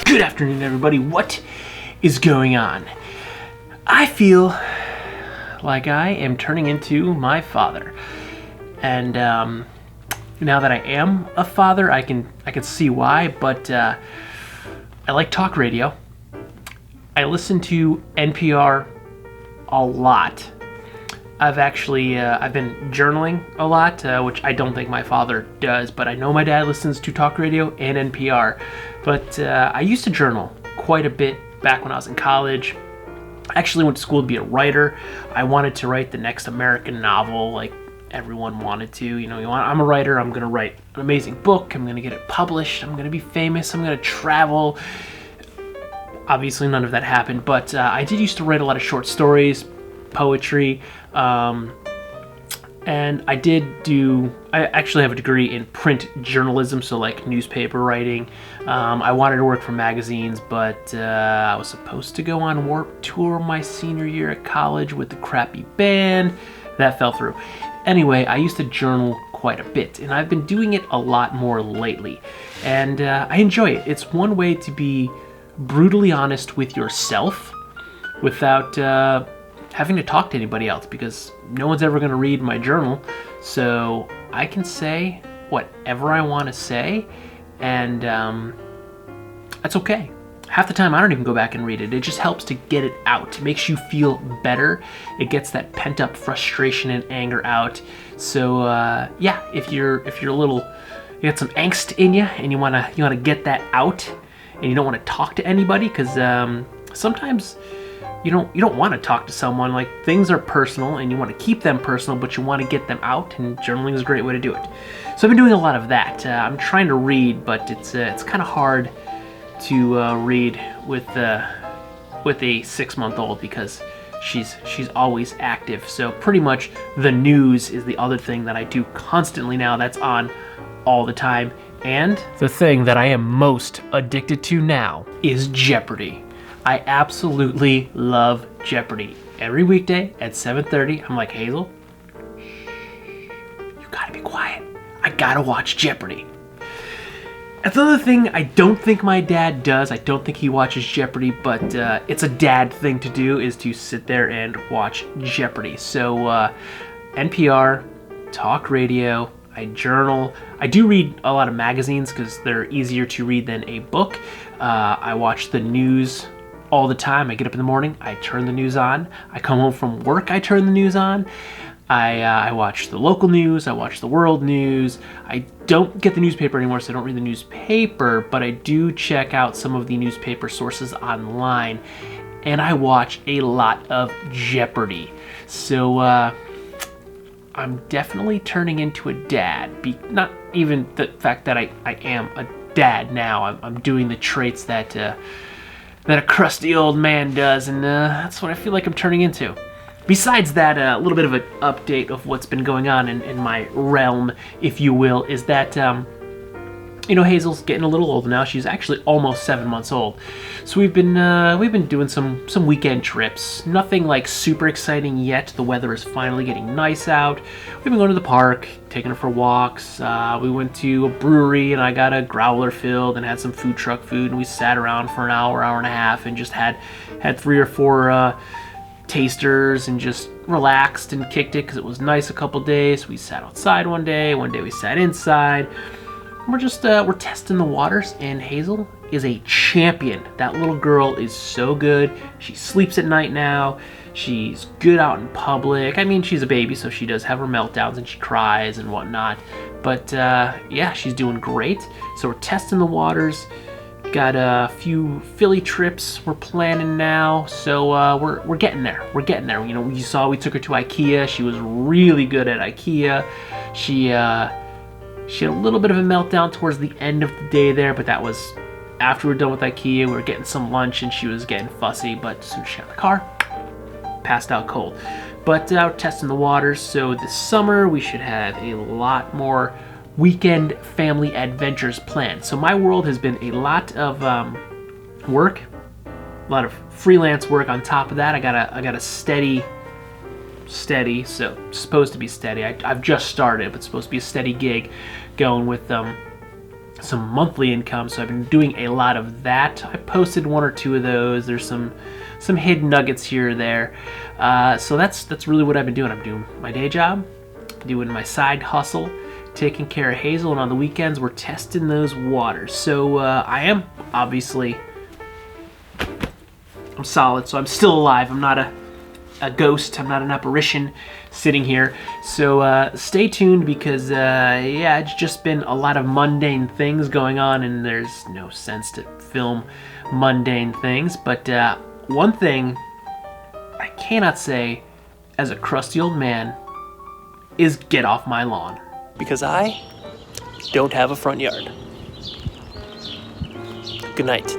Good afternoon, everybody. What is going on? I feel like I am turning into my father. And now that I am a father, I can see why, but I like talk radio. I listen to NPR a lot. I've been journaling a lot, which I don't think my father does, but I know my dad listens to talk radio and NPR. But I used to journal quite a bit back when I was in college. I actually went to school to be a writer. I wanted to write the next American novel, like everyone wanted to. I'm a writer, I'm going to write an amazing book, I'm going to get it published, I'm going to be famous, I'm going to travel. Obviously none of that happened, but I did used to write a lot of short stories, poetry, and I actually have a degree in print journalism, so like newspaper writing. I wanted to work for magazines, but I was supposed to go on Warped Tour my senior year at college with the crappy band. That fell through. Anyway, I used to journal quite a bit, and I've been doing it a lot more lately, and I enjoy it. It's one way to be brutally honest with yourself without having to talk to anybody else, because no one's ever going to read my journal, so I can say whatever I want to say, and that's okay. Half the time I don't even go back and read it. It just helps to get it out. It makes you feel better. It gets that pent up frustration and anger out. So if you're a little, you got some angst in you and you wanna get that out, and you don't want to talk to anybody, because sometimes you don't want to talk to someone. Like, things are personal and you want to keep them personal, but you want to get them out, and journaling is a great way to do it. So I've been doing a lot of that. I'm trying to read, but it's kind of hard to read with a 6-month-old, because she's always active. So pretty much the news is the other thing that I do constantly now, that's on all the time. And the thing that I am most addicted to now is Jeopardy. I absolutely love Jeopardy. Every weekday at 7:30, I'm like, Hazel, you gotta be quiet. I gotta watch Jeopardy. That's another thing I don't think my dad does. I don't think he watches Jeopardy, but it's a dad thing to do, is to sit there and watch Jeopardy. So NPR, talk radio, I journal. I do read a lot of magazines because they're easier to read than a book. I watch the news all the time. I get up in the morning, I turn the news on. I come home from work, I turn the news on. I watch the local news, I watch the world news. I don't get the newspaper anymore, so I don't read the newspaper, but I do check out some of the newspaper sources online, and I watch a lot of Jeopardy. So I'm definitely turning into a dad. Not even the fact that I am a dad now. I'm doing the traits that a crusty old man does, and that's what I feel like I'm turning into. Besides that, a little bit of an update of what's been going on in my realm, if you will, is that Hazel's getting a little old now. She's actually almost 7 months old. So we've been doing some weekend trips. Nothing like super exciting yet. The weather is finally getting nice out. We've been going to the park, taking her for walks. We went to a brewery and I got a growler filled and had some food truck food, and we sat around for an hour and a half and just had 3 or 4 tasters and just relaxed and kicked it because it was nice a couple days. We sat outside one day we sat inside. We're testing the waters, and Hazel is a champion. That little girl is so good. She sleeps at night now. She's good out in public. I mean, she's a baby, so she does have her meltdowns and she cries and whatnot. But she's doing great. So we're testing the waters. Got a few Philly trips we're planning now, so we're getting there. We're getting there. You saw we took her to IKEA. She was really good at IKEA. She had a little bit of a meltdown towards the end of the day there, but that was after we were done with IKEA. We were getting some lunch and she was getting fussy, but as soon as she got in the car, passed out cold. But we're testing the waters, so this summer we should have a lot more weekend family adventures planned. So my world has been a lot of work, a lot of freelance work on top of that. I got a steady, so supposed to be steady. I've just started, but it's supposed to be a steady gig going with some monthly income, so I've been doing a lot of that. I posted 1 or 2 of those. There's some hidden nuggets here or there. So that's really what I've been doing. I'm doing my day job, doing my side hustle, taking care of Hazel, and on the weekends we're testing those waters. So I am obviously, I'm solid, so I'm still alive. I'm not a ghost. I'm not an apparition sitting here. So stay tuned, because yeah, it's just been a lot of mundane things going on, and there's no sense to film mundane things. But one thing I cannot say as a crusty old man is get off my lawn, because I don't have a front yard. Good night.